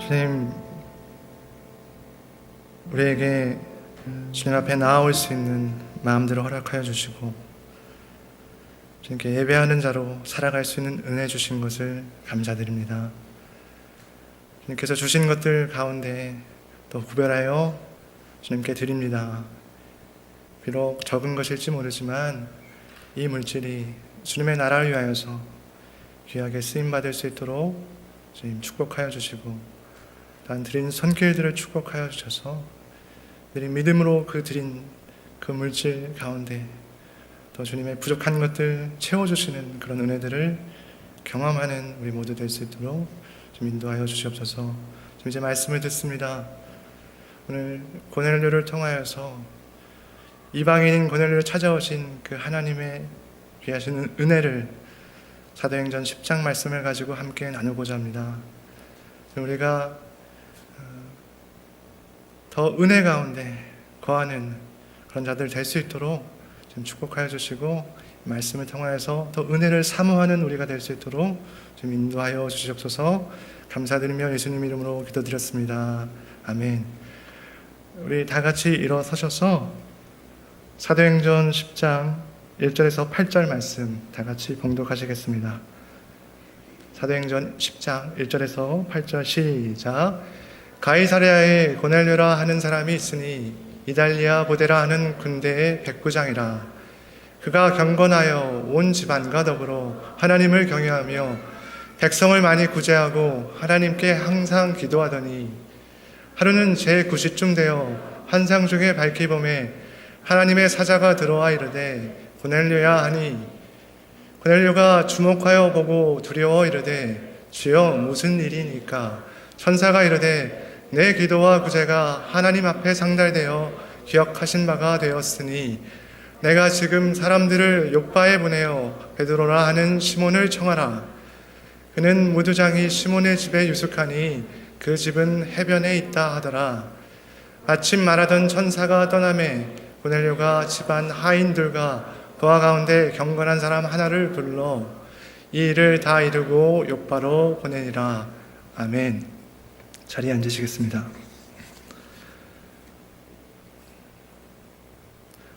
주님, 우리에게 주님 앞에 나아올 수 있는 마음들을 허락하여 주시고 주님께 예배하는 자로 살아갈 수 있는 은혜 주신 것을 감사드립니다. 주님께서 주신 것들 가운데 또 구별하여 주님께 드립니다. 비록 적은 것일지 모르지만 이 물질이 주님의 나라를 위하여서 귀하게 쓰임받을 수 있도록 주님 축복하여 주시고 단 드린 손길들을 축복하여 주셔서 우리 믿음으로 드린 그 물질 가운데 또 주님의 부족한 것들 채워주시는 그런 은혜들을 경험하는 우리 모두 될 수 있도록 좀 인도하여 주시옵소서. 지금 이제 말씀을 듣습니다. 오늘 고넬료를 통하여서 이방인인 고넬료를 찾아오신 그 하나님의 귀하신 은혜를 사도행전 10장 말씀을 가지고 함께 나누고자 합니다. 우리가 더 은혜 가운데 거하는 그런 자들 될 수 있도록 좀 축복하여 주시고 말씀을 통하여서 더 은혜를 사모하는 우리가 될 수 있도록 좀 인도하여 주시옵소서. 감사드리며 예수님 이름으로 기도드렸습니다. 아멘. 우리 다 같이 일어서셔서 사도행전 10장 1절에서 8절 말씀 다 같이 봉독하시겠습니다. 사도행전 10장 1절에서 8절 시작. 가이사랴에 고넬료라 하는 사람이 있으니 이달리아 보데라 하는 군대의 백부장이라. 그가 경건하여 온 집안과 더불어 하나님을 경외하며 백성을 많이 구제하고 하나님께 항상 기도하더니 하루는 제9시쯤 되어 환상 중에 밝히 보매 하나님의 사자가 들어와 이르되 고넬료야 하니 고넬료가 주목하여 보고 두려워 이르되 주여 무슨 일이니까? 천사가 이르되 내 기도와 구제가 하나님 앞에 상달되어 기억하신 바가 되었으니 내가 지금 사람들을 욥바에 보내어 베드로라 하는 시몬을 청하라. 그는 무두장이 시몬의 집에 유숙하니 그 집은 해변에 있다 하더라. 아침 말하던 천사가 떠나매 고넬료가 집안 하인들과 그와 가운데 경건한 사람 하나를 불러 이 일을 다 이루고 욥바로 보내니라. 아멘. 자리에 앉으시겠습니다.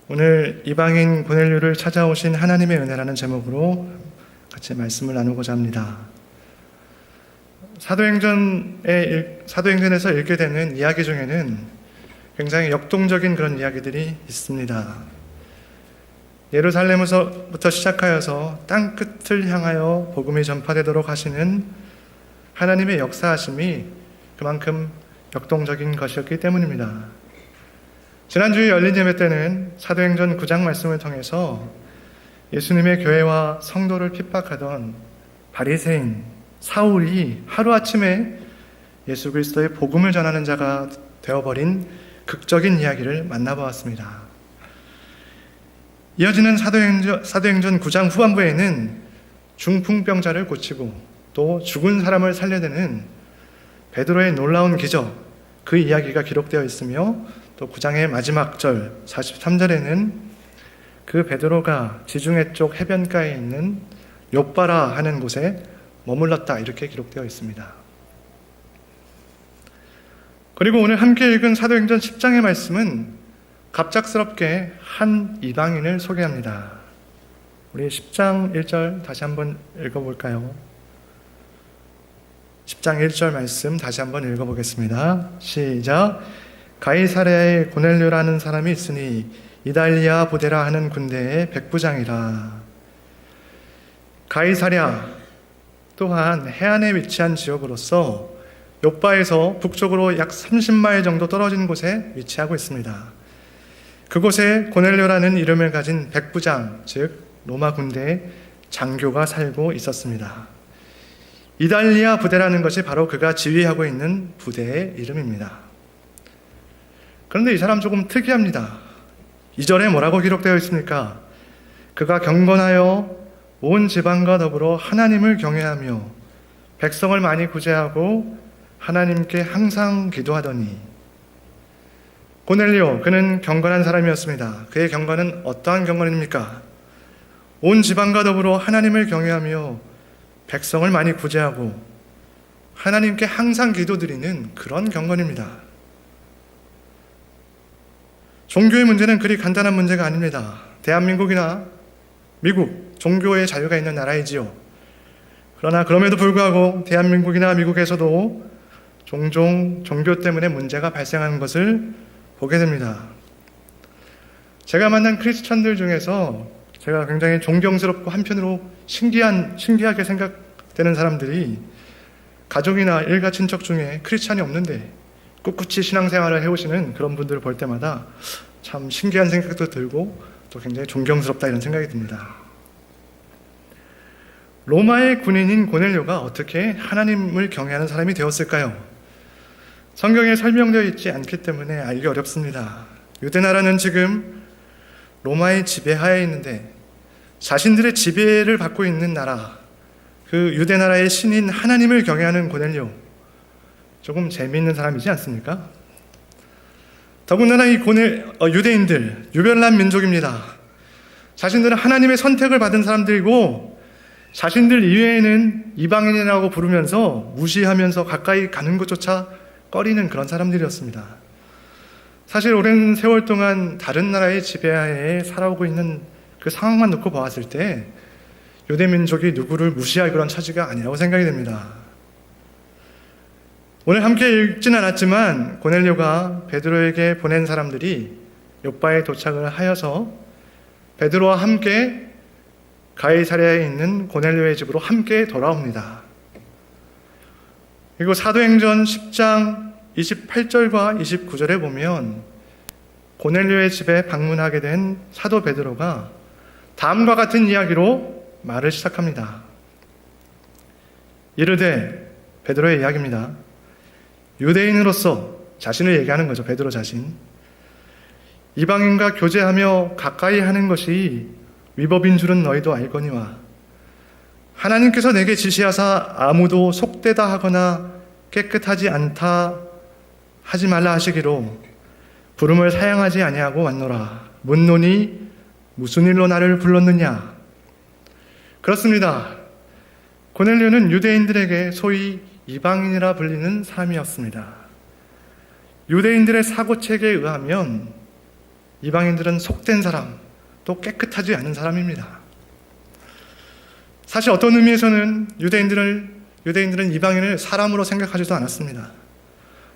오늘 이방인 고넬료를 찾아오신 하나님의 은혜라는 제목으로 같이 말씀을 나누고자 합니다. 사도행전에서 읽게 되는 이야기 중에는 굉장히 역동적인 그런 이야기들이 있습니다. 예루살렘에서부터 시작하여서 땅 끝을 향하여 복음이 전파되도록 하시는 하나님의 역사하심이 그만큼 역동적인 것이었기 때문입니다. 지난주에 열린 예배 때는 사도행전 9장 말씀을 통해서 예수님의 교회와 성도를 핍박하던 바리새인 사울이 하루아침에 예수 그리스도의 복음을 전하는 자가 되어버린 극적인 이야기를 만나보았습니다. 이어지는 사도행전 9장 후반부에는 중풍병자를 고치고 또 죽은 사람을 살려내는 베드로의 놀라운 기적, 그 이야기가 기록되어 있으며 또 9장의 마지막 절 43절에는 그 베드로가 지중해 쪽 해변가에 있는 욥바라 하는 곳에 머물렀다 이렇게 기록되어 있습니다. 그리고 오늘 함께 읽은 사도행전 10장의 말씀은 갑작스럽게 한 이방인을 소개합니다. 우리 10장 1절 다시 한번 읽어볼까요? 10장 1절 말씀 다시 한번 읽어보겠습니다. 시작. 가이사랴에 고넬료라는 사람이 있으니 이달리아 보데라 하는 군대의 백부장이라. 가이사랴 또한 해안에 위치한 지역으로서 욥바에서 북쪽으로 약 30마일 정도 떨어진 곳에 위치하고 있습니다. 그곳에 고넬료라는 이름을 가진 백부장, 즉 로마 군대의 장교가 살고 있었습니다. 이달리아 부대라는 것이 바로 그가 지휘하고 있는 부대의 이름입니다. 그런데 이 사람 조금 특이합니다. 2절에 뭐라고 기록되어 있습니까? 그가 경건하여 온 집안과 더불어 하나님을 경외하며 백성을 많이 구제하고 하나님께 항상 기도하더니. 고넬료, 그는 경건한 사람이었습니다. 그의 경건은 어떠한 경건입니까? 온 집안과 더불어 하나님을 경외하며 백성을 많이 구제하고 하나님께 항상 기도드리는 그런 경건입니다. 종교의 문제는 그리 간단한 문제가 아닙니다. 대한민국이나 미국, 종교의 자유가 있는 나라이지요. 그러나 그럼에도 불구하고 대한민국이나 미국에서도 종종 종교 때문에 문제가 발생하는 것을 보게 됩니다. 제가 만난 크리스천들 중에서 제가 굉장히 존경스럽고 한편으로 신기하게 생각되는 사람들이 가족이나 일가 친척 중에 크리스천이 없는데 꿋꿋이 신앙생활을 해오시는 그런 분들을 볼 때마다 참 신기한 생각도 들고 또 굉장히 존경스럽다 이런 생각이 듭니다. 로마의 군인인 고넬료가 어떻게 하나님을 경외하는 사람이 되었을까요? 성경에 설명되어 있지 않기 때문에 알기 어렵습니다. 유대나라는 지금 로마의 지배하에 있는데 자신들의 지배를 받고 있는 나라, 그 유대나라의 신인 하나님을 경외하는 고넬료, 조금 재미있는 사람이지 않습니까? 더군다나 이 유대인들, 유별난 민족입니다. 자신들은 하나님의 선택을 받은 사람들이고 자신들 이외에는 이방인이라고 부르면서 무시하면서 가까이 가는 것조차 꺼리는 그런 사람들이었습니다. 사실 오랜 세월 동안 다른 나라의 지배하에 살아오고 있는 그 상황만 놓고 보았을 때 유대 민족이 누구를 무시할 그런 처지가 아니라고 생각이 됩니다. 오늘 함께 읽지는 않았지만 고넬료가 베드로에게 보낸 사람들이 욥바에 도착을 하여서 베드로와 함께 가이사랴에 있는 고넬료의 집으로 함께 돌아옵니다. 그리고 사도행전 10장 28절과 29절에 보면 고넬료의 집에 방문하게 된 사도 베드로가 다음과 같은 이야기로 말을 시작합니다. 이르되, 베드로의 이야기입니다. 유대인으로서 자신을 얘기하는 거죠. 베드로 자신. 이방인과 교제하며 가까이 하는 것이 위법인 줄은 너희도 알거니와 하나님께서 내게 지시하사 아무도 속되다 하거나 깨끗하지 않다 하지 말라 하시기로 부름을 사양하지 아니하고 왔노라. 묻노니 무슨 일로 나를 불렀느냐? 그렇습니다. 고넬료는 유대인들에게 소위 이방인이라 불리는 사람이었습니다. 유대인들의 사고체계에 의하면 이방인들은 속된 사람, 또 깨끗하지 않은 사람입니다. 사실 어떤 의미에서는 유대인들은 이방인을 사람으로 생각하지도 않았습니다.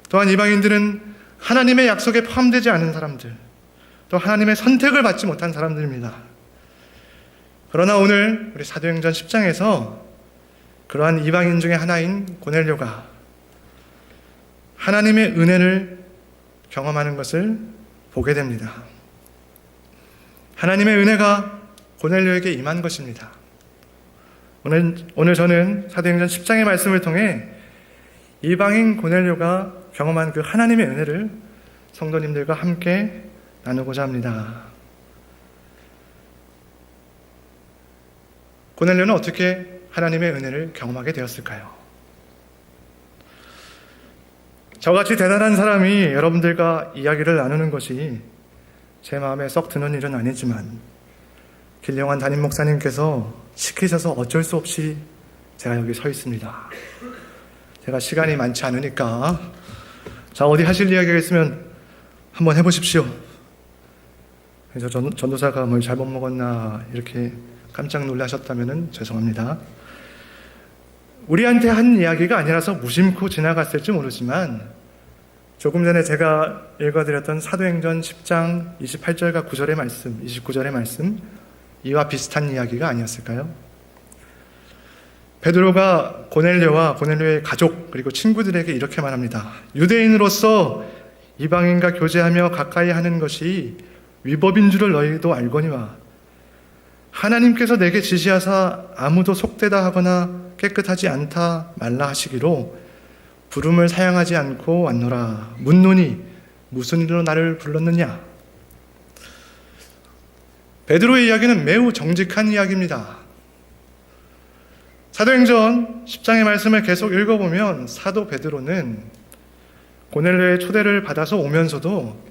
또한 이방인들은 하나님의 약속에 포함되지 않은 사람들, 또 하나님의 선택을 받지 못한 사람들입니다. 그러나 오늘 우리 사도행전 10장에서 그러한 이방인 중에 하나인 고넬료가 하나님의 은혜를 경험하는 것을 보게 됩니다. 하나님의 은혜가 고넬료에게 임한 것입니다. 오늘 저는 사도행전 10장의 말씀을 통해 이방인 고넬료가 경험한 그 하나님의 은혜를 성도님들과 함께 나누고자 합니다. 고넬료는 어떻게 하나님의 은혜를 경험하게 되었을까요? 저같이 대단한 사람이 여러분들과 이야기를 나누는 것이 제 마음에 썩 드는 일은 아니지만 길령한 담임 목사님께서 시키셔서 어쩔 수 없이 제가 여기 서 있습니다. 제가 시간이 많지 않으니까 자, 어디 하실 이야기가 있으면 한번 해보십시오. 그래서 전도사가 뭘 잘못 먹었나 이렇게 깜짝 놀라셨다면 죄송합니다. 우리한테 한 이야기가 아니라서 무심코 지나갔을지 모르지만 조금 전에 제가 읽어드렸던 사도행전 10장 28절과 9절의 말씀, 29절의 말씀, 이와 비슷한 이야기가 아니었을까요? 베드로가 고넬료와 고넬료의 가족 그리고 친구들에게 이렇게 말합니다. 유대인으로서 이방인과 교제하며 가까이 하는 것이 위법인 줄을 너희도 알거니와 하나님께서 내게 지시하사 아무도 속되다 하거나 깨끗하지 않다 말라 하시기로 부름을 사양하지 않고 왔노라. 묻노니 무슨 일로 나를 불렀느냐? 베드로의 이야기는 매우 정직한 이야기입니다. 사도행전 10장의 말씀을 계속 읽어보면 사도 베드로는 고넬료의 초대를 받아서 오면서도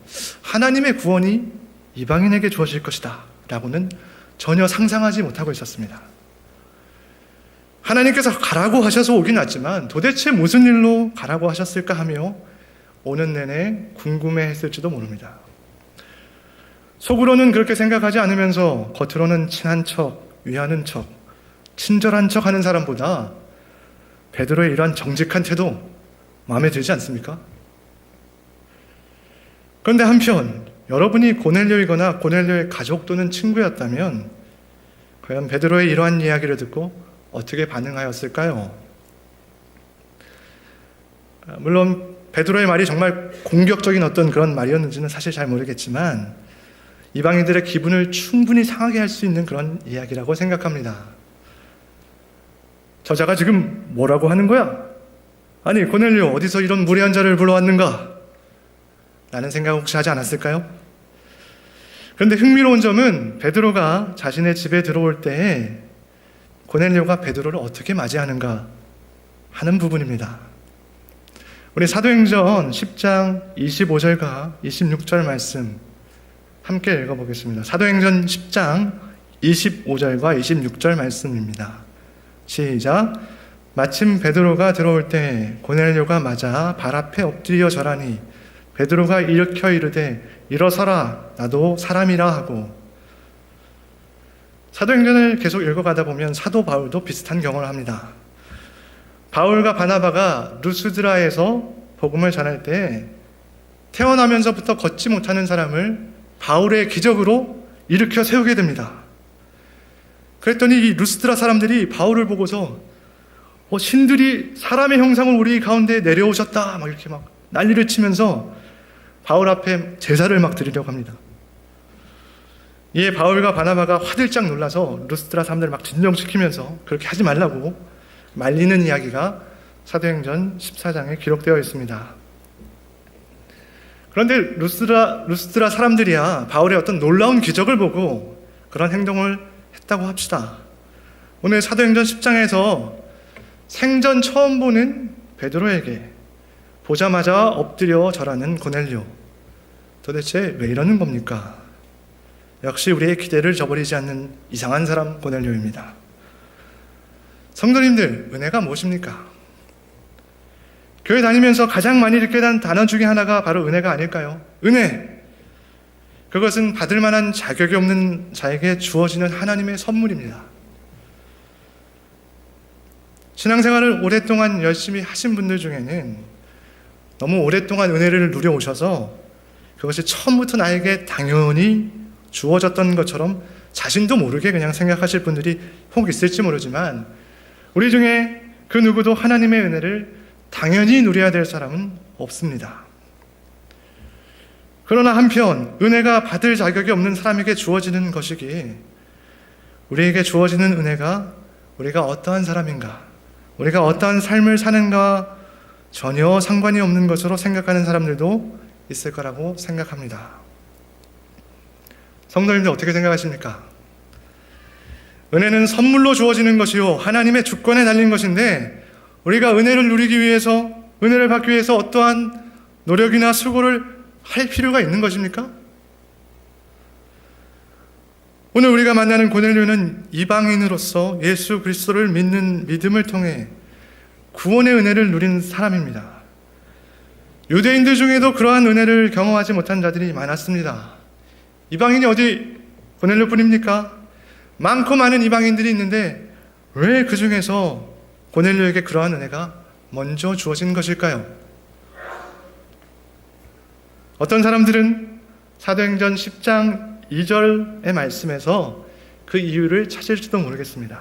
하나님의 구원이 이방인에게 주어질 것이다 라고는 전혀 상상하지 못하고 있었습니다. 하나님께서 가라고 하셔서 오긴 왔지만 도대체 무슨 일로 가라고 하셨을까 하며 오는 내내 궁금해했을지도 모릅니다. 속으로는 그렇게 생각하지 않으면서 겉으로는 친한 척, 위하는 척, 친절한 척 하는 사람보다 베드로의 이러한 정직한 태도 마음에 들지 않습니까? 그런데 한편 여러분이 고넬료이거나 고넬료의 가족 또는 친구였다면 과연 베드로의 이러한 이야기를 듣고 어떻게 반응하였을까요? 물론 베드로의 말이 정말 공격적인 어떤 그런 말이었는지는 사실 잘 모르겠지만 이방인들의 기분을 충분히 상하게 할 수 있는 그런 이야기라고 생각합니다. 저자가 지금 뭐라고 하는 거야? 아니 고넬료 어디서 이런 무례한 자를 불러왔는가? 라는 생각 혹시 하지 않았을까요? 그런데 흥미로운 점은 베드로가 자신의 집에 들어올 때에 고넬료가 베드로를 어떻게 맞이하는가 하는 부분입니다. 우리 사도행전 10장 25절과 26절 말씀 함께 읽어보겠습니다. 사도행전 10장 25절과 26절 말씀입니다. 시작. 마침 베드로가 들어올 때 고넬료가 맞아 발 앞에 엎드려 절하니 베드로가 일으켜 이르되 일어서라 나도 사람이라 하고. 사도행전을 계속 읽어가다 보면 사도 바울도 비슷한 경험을 합니다. 바울과 바나바가 루스드라에서 복음을 전할 때 태어나면서부터 걷지 못하는 사람을 바울의 기적으로 일으켜 세우게 됩니다. 그랬더니 이 루스드라 사람들이 바울을 보고서 신들이 사람의 형상을 우리 가운데 내려오셨다 막 이렇게 막 난리를 치면서 바울 앞에 제사를 막 드리려고 합니다. 이에 바울과 바나바가 화들짝 놀라서 루스드라 사람들을 막 진정시키면서 그렇게 하지 말라고 말리는 이야기가 사도행전 14장에 기록되어 있습니다. 그런데 루스드라 사람들이야 바울의 어떤 놀라운 기적을 보고 그런 행동을 했다고 합시다. 오늘 사도행전 10장에서 생전 처음 보는 베드로에게 보자마자 엎드려 절하는 고넬료, 도대체 왜 이러는 겁니까? 역시 우리의 기대를 저버리지 않는 이상한 사람 고넬료입니다. 성도님들, 은혜가 무엇입니까? 교회 다니면서 가장 많이 듣게 된 단어 중에 하나가 바로 은혜가 아닐까요? 은혜! 그것은 받을 만한 자격이 없는 자에게 주어지는 하나님의 선물입니다. 신앙생활을 오랫동안 열심히 하신 분들 중에는 너무 오랫동안 은혜를 누려오셔서 그것이 처음부터 나에게 당연히 주어졌던 것처럼 자신도 모르게 그냥 생각하실 분들이 혹 있을지 모르지만 우리 중에 그 누구도 하나님의 은혜를 당연히 누려야 될 사람은 없습니다. 그러나 한편 은혜가 받을 자격이 없는 사람에게 주어지는 것이기에 우리에게 주어지는 은혜가 우리가 어떠한 사람인가, 우리가 어떠한 삶을 사는가 전혀 상관이 없는 것으로 생각하는 사람들도 있을 거라고 생각합니다. 성도님들 어떻게 생각하십니까? 은혜는 선물로 주어지는 것이요 하나님의 주권에 달린 것인데 우리가 은혜를 누리기 위해서, 은혜를 받기 위해서 어떠한 노력이나 수고를 할 필요가 있는 것입니까? 오늘 우리가 만나는 고넬료는 이방인으로서 예수 그리스도를 믿는 믿음을 통해 구원의 은혜를 누린 사람입니다. 유대인들 중에도 그러한 은혜를 경험하지 못한 자들이 많았습니다. 이방인이 어디 고넬료뿐입니까? 많고 많은 이방인들이 있는데 왜 그 중에서 고넬료에게 그러한 은혜가 먼저 주어진 것일까요? 어떤 사람들은 사도행전 10장 2절의 말씀에서 그 이유를 찾을지도 모르겠습니다.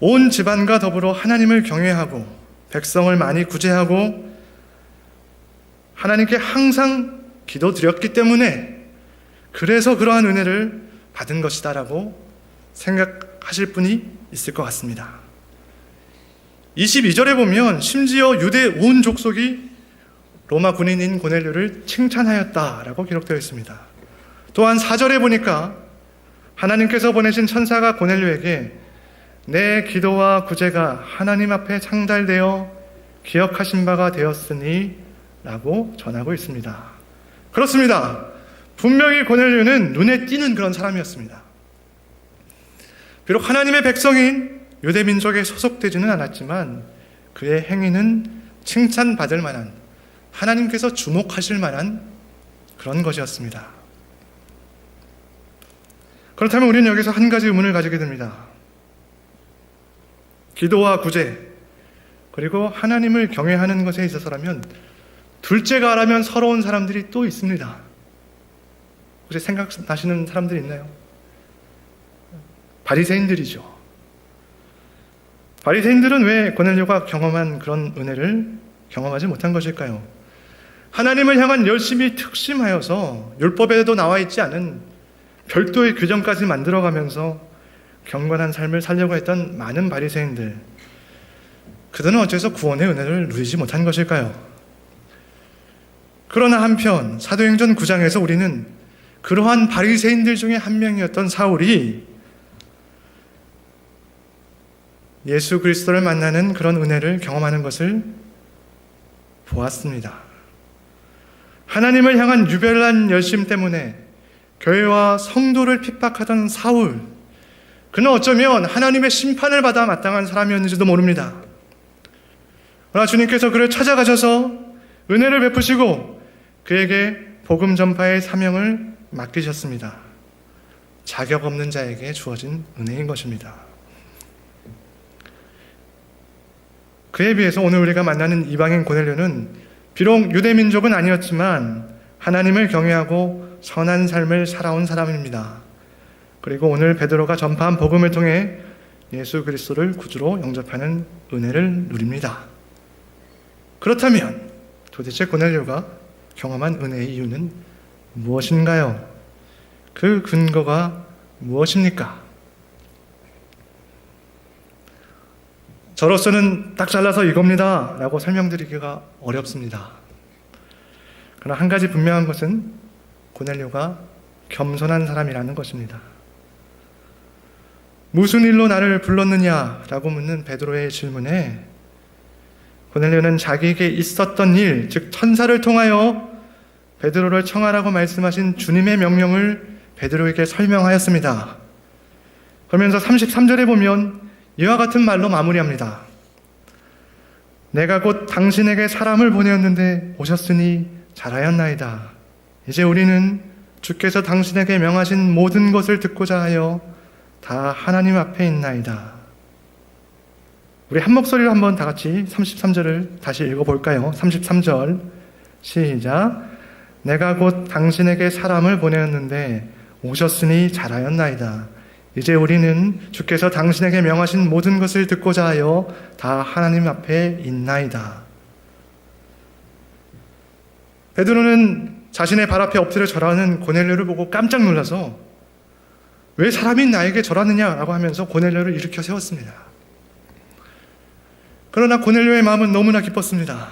온 집안과 더불어 하나님을 경외하고 백성을 많이 구제하고 하나님께 항상 기도드렸기 때문에 그래서 그러한 은혜를 받은 것이다라고 생각하실 분이 있을 것 같습니다. 22절에 보면 심지어 유대 온 족속이 로마 군인인 고넬료를 칭찬하였다라고 기록되어 있습니다. 또한 4절에 보니까 하나님께서 보내신 천사가 고넬료에게 내 기도와 구제가 하나님 앞에 상달되어 기억하신 바가 되었으니 라고 전하고 있습니다. 그렇습니다. 분명히 고넬료는 눈에 띄는 그런 사람이었습니다. 비록 하나님의 백성인 유대 민족에 소속되지는 않았지만 그의 행위는 칭찬받을 만한, 하나님께서 주목하실 만한 그런 것이었습니다. 그렇다면 우리는 여기서 한 가지 의문을 가지게 됩니다. 기도와 구제, 그리고 하나님을 경외하는 것에 있어서라면 둘째가 라면 서러운 사람들이 또 있습니다. 혹시 생각나시는 사람들이 있나요? 바리새인들이죠. 바리새인들은 왜 고넬료가 경험한 그런 은혜를 경험하지 못한 것일까요? 하나님을 향한 열심히 특심하여서 율법에도 나와 있지 않은 별도의 규정까지 만들어가면서 경건한 삶을 살려고 했던 많은 바리새인들, 그들은 어째서 구원의 은혜를 누리지 못한 것일까요? 그러나 한편 사도행전 9장에서 우리는 그러한 바리새인들 중에 한 명이었던 사울이 예수 그리스도를 만나는 그런 은혜를 경험하는 것을 보았습니다. 하나님을 향한 유별난 열심 때문에 교회와 성도를 핍박하던 사울, 그는 어쩌면 하나님의 심판을 받아 마땅한 사람이었는지도 모릅니다. 그러나 주님께서 그를 찾아가셔서 은혜를 베푸시고 그에게 복음 전파의 사명을 맡기셨습니다. 자격 없는 자에게 주어진 은혜인 것입니다. 그에 비해서 오늘 우리가 만나는 이방인 고넬료는 비록 유대민족은 아니었지만 하나님을 경외하고 선한 삶을 살아온 사람입니다. 그리고 오늘 베드로가 전파한 복음을 통해 예수 그리스도를 구주로 영접하는 은혜를 누립니다. 그렇다면 도대체 고넬료가 경험한 은혜의 이유는 무엇인가요? 그 근거가 무엇입니까? 저로서는 딱 잘라서 이겁니다 라고 설명드리기가 어렵습니다. 그러나 한 가지 분명한 것은 고넬료가 겸손한 사람이라는 것입니다. 무슨 일로 나를 불렀느냐 라고 묻는 베드로의 질문에 고넬료는 자기에게 있었던 일, 즉 천사를 통하여 베드로를 청하라고 말씀하신 주님의 명령을 베드로에게 설명하였습니다. 그러면서 33절에 보면 이와 같은 말로 마무리합니다. 내가 곧 당신에게 사람을 보내었는데 오셨으니 잘하였나이다. 이제 우리는 주께서 당신에게 명하신 모든 것을 듣고자 하여 다 하나님 앞에 있나이다. 우리 한 목소리로 한번 다 같이 33절을 다시 읽어볼까요? 33절 시작. 내가 곧 당신에게 사람을 보내었는데 오셨으니 잘하였나이다. 이제 우리는 주께서 당신에게 명하신 모든 것을 듣고자 하여 다 하나님 앞에 있나이다. 베드로는 자신의 발 앞에 엎드려 절하는 고넬료를 보고 깜짝 놀라서 왜 사람이 나에게 절하느냐라고 하면서 고넬료를 일으켜 세웠습니다. 그러나 고넬료의 마음은 너무나 기뻤습니다.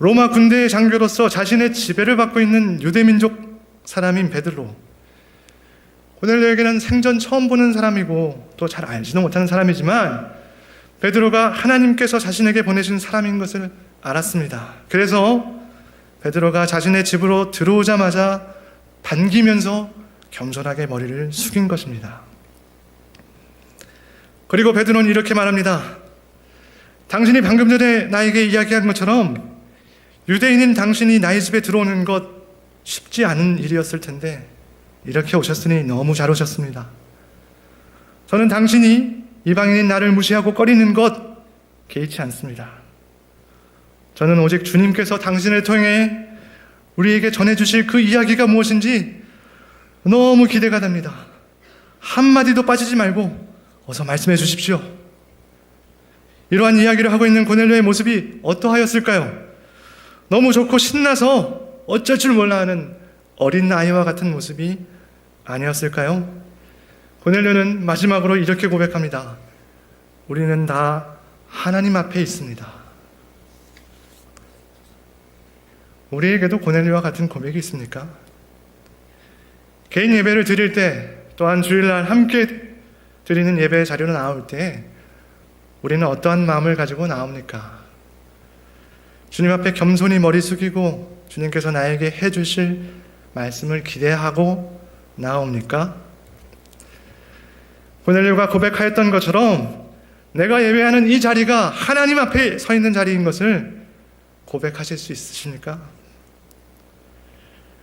로마 군대의 장교로서 자신의 지배를 받고 있는 유대민족 사람인 베드로, 고넬료에게는 생전 처음 보는 사람이고 또 잘 알지도 못하는 사람이지만 베드로가 하나님께서 자신에게 보내신 사람인 것을 알았습니다. 그래서 베드로가 자신의 집으로 들어오자마자 반기면서 겸손하게 머리를 숙인 것입니다. 그리고 베드로는 이렇게 말합니다. 당신이 방금 전에 나에게 이야기한 것처럼 유대인인 당신이 나의 집에 들어오는 것 쉽지 않은 일이었을 텐데 이렇게 오셨으니 너무 잘 오셨습니다. 저는 당신이 이방인인 나를 무시하고 꺼리는 것 개의치 않습니다. 저는 오직 주님께서 당신을 통해 우리에게 전해주실 그 이야기가 무엇인지 너무 기대가 됩니다. 한마디도 빠지지 말고 어서 말씀해 주십시오. 이러한 이야기를 하고 있는 고넬료의 모습이 어떠하였을까요? 너무 좋고 신나서 어쩔 줄 몰라 하는 어린 아이와 같은 모습이 아니었을까요? 고넬료는 마지막으로 이렇게 고백합니다. 우리는 다 하나님 앞에 있습니다. 우리에게도 고넬료와 같은 고백이 있습니까? 개인 예배를 드릴 때 또한 주일날 함께 드리는 예배 자료로 나올 때 우리는 어떠한 마음을 가지고 나옵니까? 주님 앞에 겸손히 머리 숙이고 주님께서 나에게 해주실 말씀을 기대하고 나옵니까? 고넬료가 고백하였던 것처럼 내가 예배하는 이 자리가 하나님 앞에 서 있는 자리인 것을 고백하실 수 있으십니까?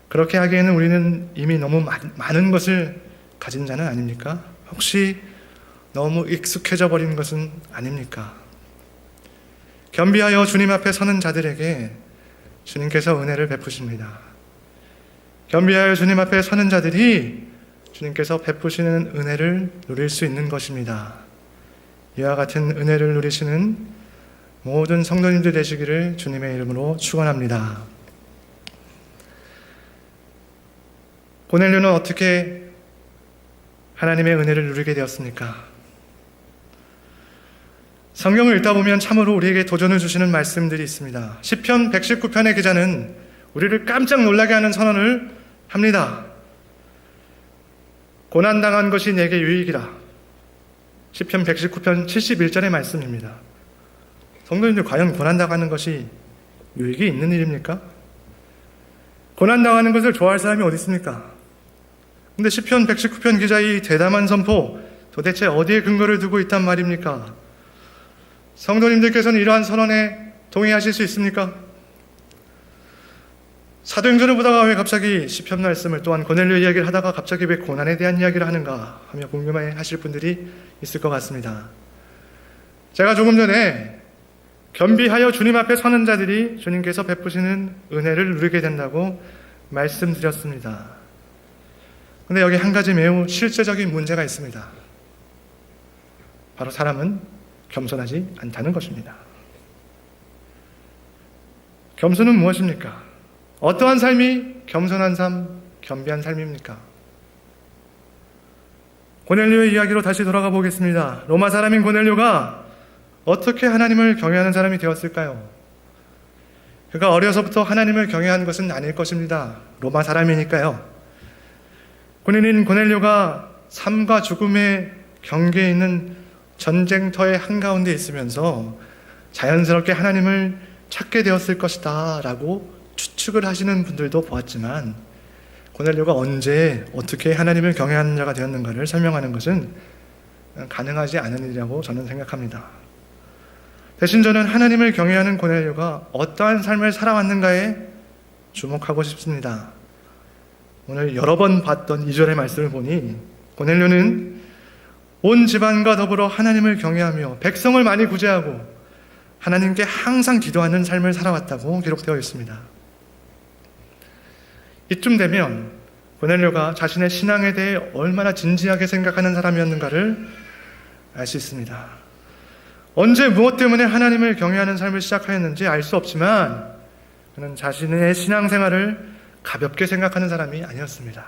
그렇게 하기에는 우리는 이미 너무 많은 것을 가진 자는 아닙니까? 혹시 너무 익숙해져 버린 것은 아닙니까? 겸비하여 주님 앞에 서는 자들에게 주님께서 은혜를 베푸십니다. 겸비하여 주님 앞에 서는 자들이 주님께서 베푸시는 은혜를 누릴 수 있는 것입니다. 이와 같은 은혜를 누리시는 모든 성도님들 되시기를 주님의 이름으로 축원합니다. 고넬료는 어떻게 하나님의 은혜를 누리게 되었습니까? 성경을 읽다 보면 참으로 우리에게 도전을 주시는 말씀들이 있습니다. 시편 119편의 기자는 우리를 깜짝 놀라게 하는 선언을 합니다. 고난당한 것이 내게 유익이라. 시편 119편 71절의 말씀입니다. 성도님들, 과연 고난당하는 것이 유익이 있는 일입니까? 고난당하는 것을 좋아할 사람이 어디 있습니까? 근데 시편 119편 기자의 대담한 선포, 도대체 어디에 근거를 두고 있단 말입니까? 성도님들께서는 이러한 선언에 동의하실 수 있습니까? 사도행전을 보다가 왜 갑자기 시편 말씀을, 또한 고넬료 이야기를 하다가 갑자기 왜 고난에 대한 이야기를 하는가 하며 궁금해 하실 분들이 있을 것 같습니다. 제가 조금 전에 겸비하여 주님 앞에 서는 자들이 주님께서 베푸시는 은혜를 누리게 된다고 말씀드렸습니다. 그런데 여기 한 가지 매우 실제적인 문제가 있습니다. 바로 사람은 겸손하지 않다는 것입니다. 겸손은 무엇입니까? 어떠한 삶이 겸손한 삶, 겸비한 삶입니까? 고넬료의 이야기로 다시 돌아가 보겠습니다. 로마 사람인 고넬료가 어떻게 하나님을 경외하는 사람이 되었을까요? 그가 어려서부터 하나님을 경외한 것은 아닐 것입니다. 로마 사람이니까요. 군인인 고넬료가 삶과 죽음의 경계에 있는 전쟁터의 한가운데 있으면서 자연스럽게 하나님을 찾게 되었을 것이다 라고 추측을 하시는 분들도 보았지만, 고넬료가 언제 어떻게 하나님을 경외하는 자가 되었는가를 설명하는 것은 가능하지 않은 일이라고 저는 생각합니다. 대신 저는 하나님을 경외하는 고넬료가 어떠한 삶을 살아왔는가에 주목하고 싶습니다. 오늘 여러 번 봤던 2절의 말씀을 보니 고넬료는 온 집안과 더불어 하나님을 경외하며 백성을 많이 구제하고 하나님께 항상 기도하는 삶을 살아왔다고 기록되어 있습니다. 이쯤 되면 고넬료가 자신의 신앙에 대해 얼마나 진지하게 생각하는 사람이었는가를 알 수 있습니다. 언제 무엇 때문에 하나님을 경외하는 삶을 시작하였는지 알 수 없지만 그는 자신의 신앙생활을 가볍게 생각하는 사람이 아니었습니다.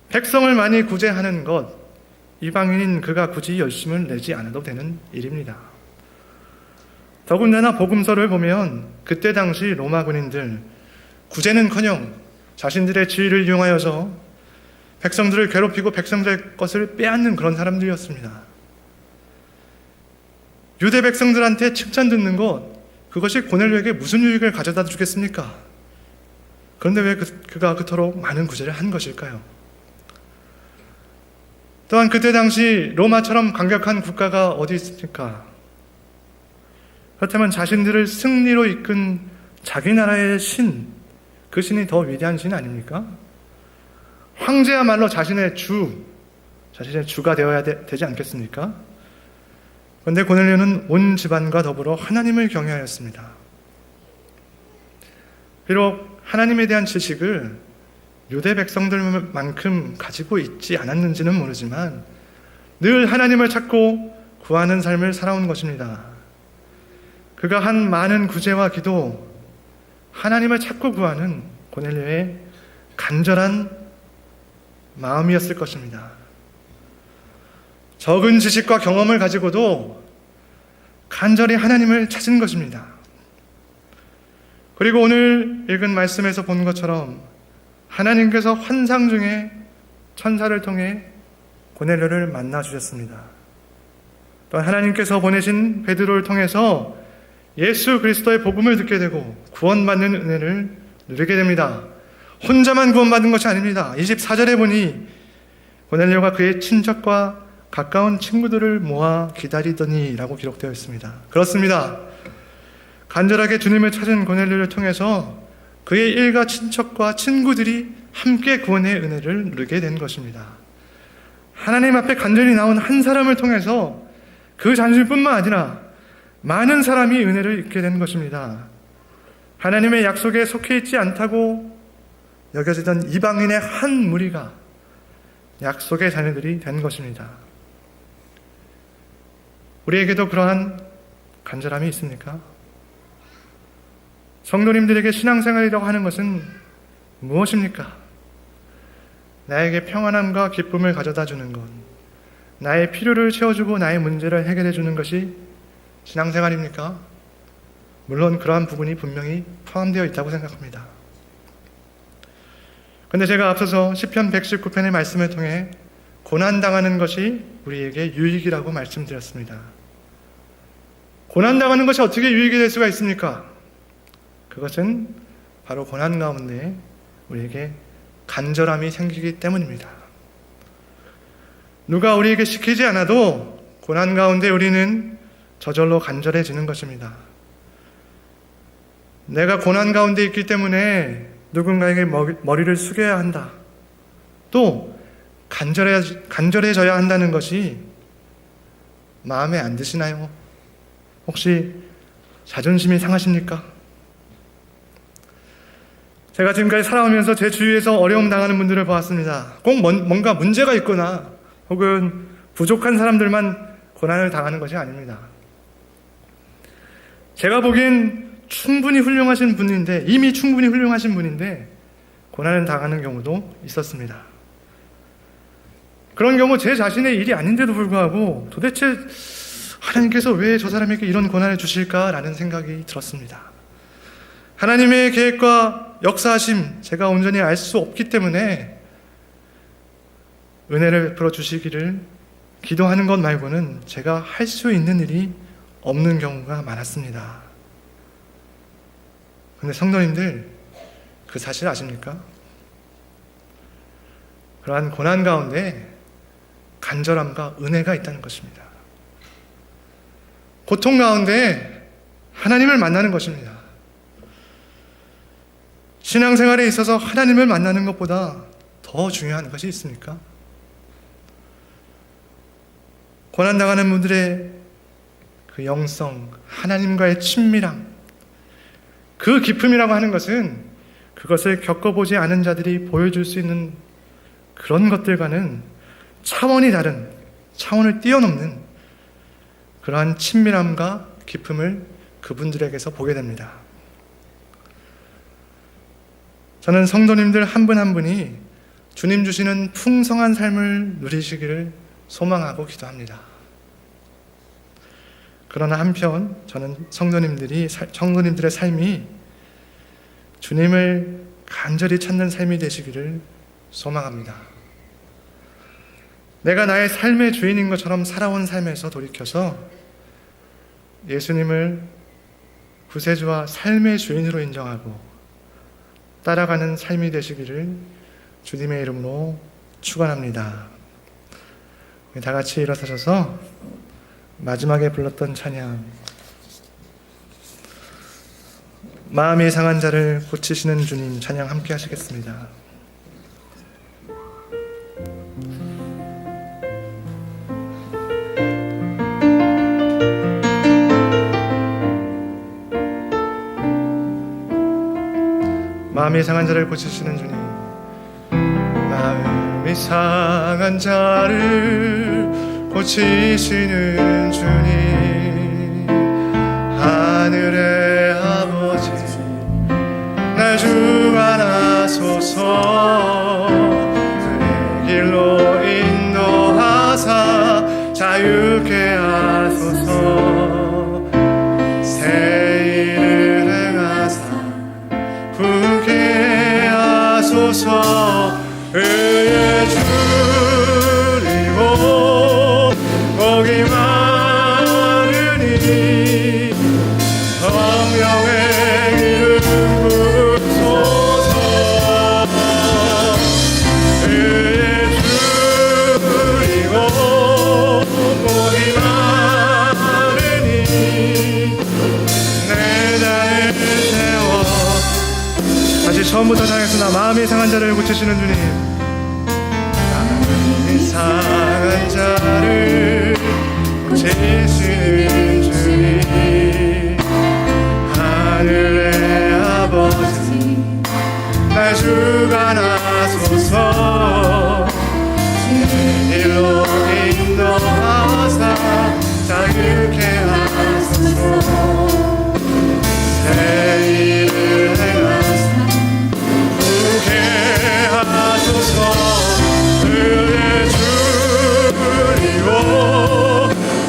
백성을 많이 구제하는 것, 이방인인 그가 굳이 열심을 내지 않아도 되는 일입니다. 더군다나 복음서를 보면 그때 당시 로마 군인들, 구제는커녕 자신들의 지위를 이용하여서 백성들을 괴롭히고 백성들의 것을 빼앗는 그런 사람들이었습니다. 유대 백성들한테 칭찬 듣는 것, 그것이 고넬료에게 무슨 유익을 가져다 주겠습니까? 그런데 왜 그가 그토록 많은 구제를 한 것일까요? 또한 그때 당시 로마처럼 강력한 국가가 어디 있습니까? 그렇다면 자신들을 승리로 이끈 자기 나라의 신, 그 신이 더 위대한 신 아닙니까? 황제야말로 자신의 주가 되어야 되지 않겠습니까? 그런데 고넬료는 온 집안과 더불어 하나님을 경외하였습니다. 비록 하나님에 대한 지식을 유대 백성들만큼 가지고 있지 않았는지는 모르지만 늘 하나님을 찾고 구하는 삶을 살아온 것입니다. 그가 한 많은 구제와 기도, 하나님을 찾고 구하는 고넬료의 간절한 마음이었을 것입니다. 적은 지식과 경험을 가지고도 간절히 하나님을 찾은 것입니다. 그리고 오늘 읽은 말씀에서 본 것처럼 하나님께서 환상 중에 천사를 통해 고넬료를 만나 주셨습니다. 또 하나님께서 보내신 베드로를 통해서 예수 그리스도의 복음을 듣게 되고 구원받는 은혜를 누리게 됩니다. 혼자만 구원받은 것이 아닙니다. 24절에 보니 고넬료가 그의 친척과 가까운 친구들을 모아 기다리더니라고 기록되어 있습니다. 그렇습니다. 간절하게 주님을 찾은 고넬료를 통해서 그의 일가 친척과 친구들이 함께 구원의 은혜를 누리게 된 것입니다. 하나님 앞에 간절히 나온 한 사람을 통해서 그 자신뿐만 아니라 많은 사람이 은혜를 입게 된 것입니다. 하나님의 약속에 속해 있지 않다고 여겨지던 이방인의 한 무리가 약속의 자녀들이 된 것입니다. 우리에게도 그러한 간절함이 있습니까? 성도님들에게 신앙생활이라고 하는 것은 무엇입니까? 나에게 평안함과 기쁨을 가져다 주는 것, 나의 필요를 채워주고 나의 문제를 해결해 주는 것이 신앙생활입니까? 물론 그러한 부분이 분명히 포함되어 있다고 생각합니다. 그런데 제가 앞서서 시편 119편의 말씀을 통해 고난당하는 것이 우리에게 유익이라고 말씀드렸습니다. 고난당하는 것이 어떻게 유익이 될 수가 있습니까? 그것은 바로 고난 가운데 우리에게 간절함이 생기기 때문입니다. 누가 우리에게 시키지 않아도 고난 가운데 우리는 저절로 간절해지는 것입니다. 내가 고난 가운데 있기 때문에 누군가에게 머리를 숙여야 한다. 또 간절해져야 한다는 것이 마음에 안 드시나요? 혹시 자존심이 상하십니까? 제가 지금까지 살아오면서 제 주위에서 어려움 당하는 분들을 보았습니다. 꼭 뭔가 문제가 있거나 혹은 부족한 사람들만 고난을 당하는 것이 아닙니다. 제가 보기엔 충분히 훌륭하신 분인데, 이미 충분히 훌륭하신 분인데 고난을 당하는 경우도 있었습니다. 그런 경우 제 자신의 일이 아닌데도 불구하고 도대체 하나님께서 왜 저 사람에게 이런 고난을 주실까라는 생각이 들었습니다. 하나님의 계획과 역사하심 제가 온전히 알 수 없기 때문에 은혜를 베풀어 주시기를 기도하는 것 말고는 제가 할 수 있는 일이 없는 경우가 많았습니다. 그런데 성도님들, 그 사실 아십니까? 그러한 고난 가운데 간절함과 은혜가 있다는 것입니다. 고통 가운데 하나님을 만나는 것입니다. 신앙생활에 있어서 하나님을 만나는 것보다 더 중요한 것이 있습니까? 고난당하는 분들의 그 영성, 하나님과의 친밀함, 그 기쁨이라고 하는 것은 그것을 겪어보지 않은 자들이 보여줄 수 있는 그런 것들과는 차원이 다른, 차원을 뛰어넘는 그러한 친밀함과 기쁨을 그분들에게서 보게 됩니다. 저는 성도님들 한 분 한 분이 주님 주시는 풍성한 삶을 누리시기를 소망하고 기도합니다. 그러나 한편 저는 성도님들의 삶이 주님을 간절히 찾는 삶이 되시기를 소망합니다. 내가 나의 삶의 주인인 것처럼 살아온 삶에서 돌이켜서 예수님을 구세주와 삶의 주인으로 인정하고 따라가는 삶이 되시기를 주님의 이름으로 축원합니다. 다 같이 일어서셔서 마지막에 불렀던 찬양, 마음이 상한 자를 고치시는 주님 찬양 함께 하시겠습니다. 마음이 상한 자를 고치시는 주님, 마음이 상한 자를 고치시는 주님, 하늘의 아버지 날 주관하소서. 그 길로 인도하사 자유케 하소서. 새 일을 행하사 부게 하소서. 의의 주리고 복이 많으니 성령의 기름 부으소서. 의의 주리고 자를 고치시는 주님, 상한 자를 고치시는 주님, 하늘의 아버지 날 주관하소서. 일로 인도하사 자유케 하소서. 새 일을 행하사 부게 하소서. 은혜 주리고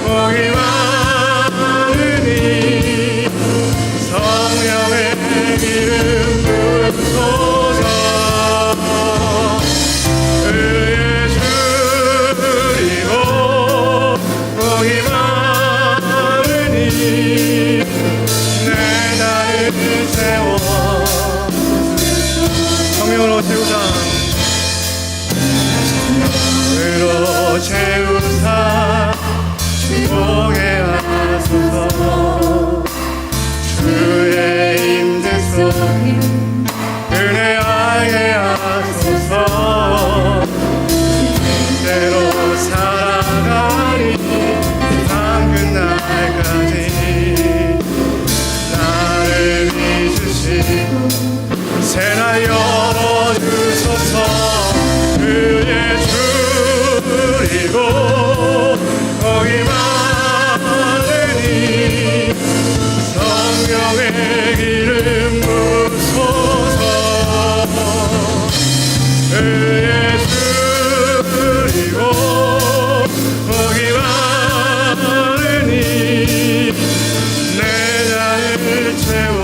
복이 많으니 성령의 기름 부으소서. 은혜 주리고 복이 많으니 내 나를 세워 성령으로 채우자. 성령으로 채우사 주목해 하소서. 주의 임재 속에 은혜하게 하소서. 대로 살아가니 세상 끝날까지 나를 믿으시고 새날 열어주소서. 은혜 주리고 복이 많으니 성령의 기름 부으소서. 은혜 주리고 복이 많으니 내 나를 채워.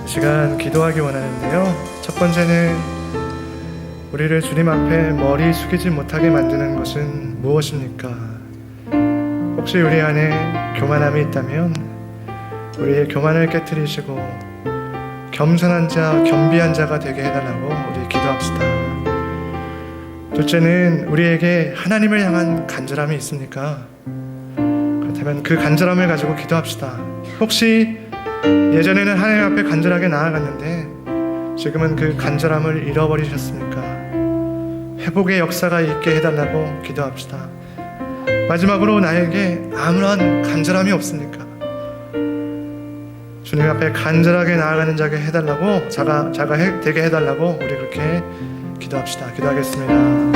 이 시간 기도하기 원하는데요, 첫 번째는 우리를 주님 앞에 머리 숙이지 못하게 만드는 것은 무엇입니까? 혹시 우리 안에 교만함이 있다면 우리의 교만을 깨트리시고 겸손한 자, 겸비한 자가 되게 해달라고 우리 기도합시다. 둘째는 우리에게 하나님을 향한 간절함이 있습니까? 그렇다면 그 간절함을 가지고 기도합시다. 혹시 예전에는 하나님 앞에 간절하게 나아갔는데 지금은 그 간절함을 잃어버리셨습니까? 회복의 역사가 있게 해달라고 기도합시다. 마지막으로 나에게 아무런 간절함이 없습니까? 주님 앞에 간절하게 나아가는 자가 해달라고, 자가 되게 해달라고 우리 그렇게 기도합시다. 기도하겠습니다.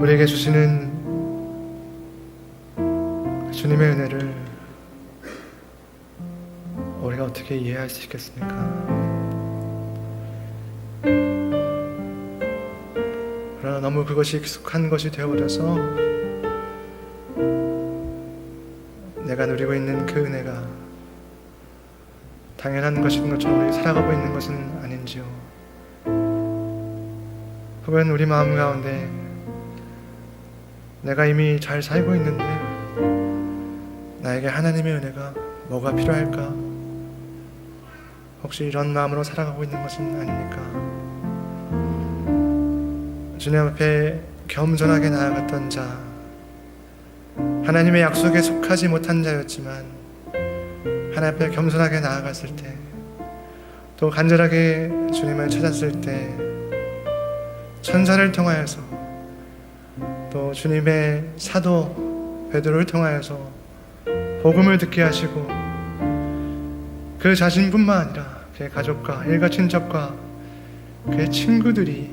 우리에게 주시는 주님의 은혜를 우리가 어떻게 이해할 수 있겠습니까? 그러나 너무 그것이 익숙한 것이 되어버려서 내가 누리고 있는 그 은혜가 당연한 것인 것처럼 우리 살아가고 있는 것은 아닌지요. 혹은 우리 마음 가운데 내가 이미 잘 살고 있는데 나에게 하나님의 은혜가 뭐가 필요할까? 혹시 이런 마음으로 살아가고 있는 것은 아닙니까? 주님 앞에 겸손하게 나아갔던 자, 하나님의 약속에 속하지 못한 자였지만 하나님 앞에 겸손하게 나아갔을 때, 또 간절하게 주님을 찾았을 때 천사를 통하여서 또 주님의 사도 베드로를 통하여서 복음을 듣게 하시고 그 자신뿐만 아니라 그의 가족과 일가 친척과 그의 친구들이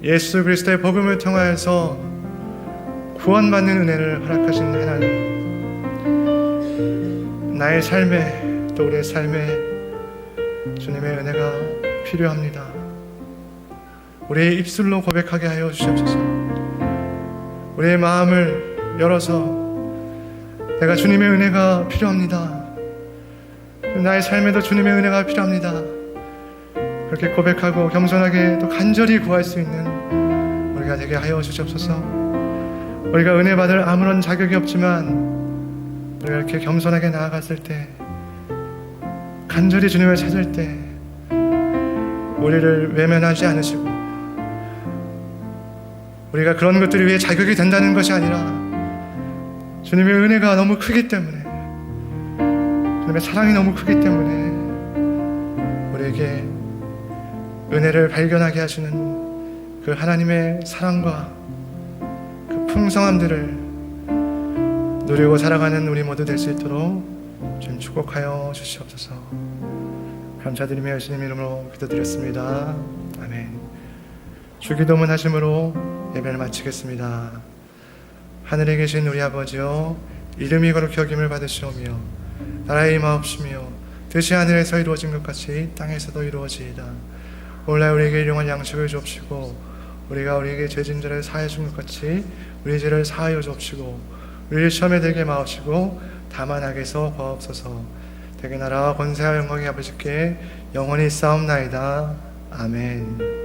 예수 그리스도의 복음을 통하여서 구원받는 은혜를 허락하신 하나님, 나의 삶에 또 우리의 삶에 주님의 은혜가 필요합니다. 우리의 입술로 고백하게 하여 주시옵소서. 우리의 마음을 열어서 내가 주님의 은혜가 필요합니다, 나의 삶에도 주님의 은혜가 필요합니다, 그렇게 고백하고 겸손하게 또 간절히 구할 수 있는 우리가 되게 하여 주시옵소서. 우리가 은혜 받을 아무런 자격이 없지만 우리가 이렇게 겸손하게 나아갔을 때, 간절히 주님을 찾을 때 우리를 외면하지 않으시고, 우리가 그런 것들이 왜 자격이 된다는 것이 아니라 주님의 은혜가 너무 크기 때문에, 주님의 사랑이 너무 크기 때문에 우리에게 은혜를 발견하게 하시는 그 하나님의 사랑과 그 풍성함들을 누리고 살아가는 우리 모두 될 수 있도록 좀 축복하여 주시옵소서. 감사드리며 예수님 이름으로 기도드렸습니다. 아멘. 주기도문 하심으로 예배를 마치겠습니다. 하늘에 계신 우리 아버지여, 이름이 거룩히 여김을 받으시오며 나라의 임하옵시며 뜻이 하늘에서 이루어진 것 같이 땅에서도 이루어지이다. 오늘날 우리에게 일용할 양식을 주옵시고, 우리가 우리에게 죄진 자를 사하여 준 것 같이 우리 죄를 사하여 주옵시고, 우리를 시험에 들게 마옵시고 다만 악에서 구하옵소서. 대개 나라와 권세와 영광이 아버지께 영원히 있사옵나이다. 아멘.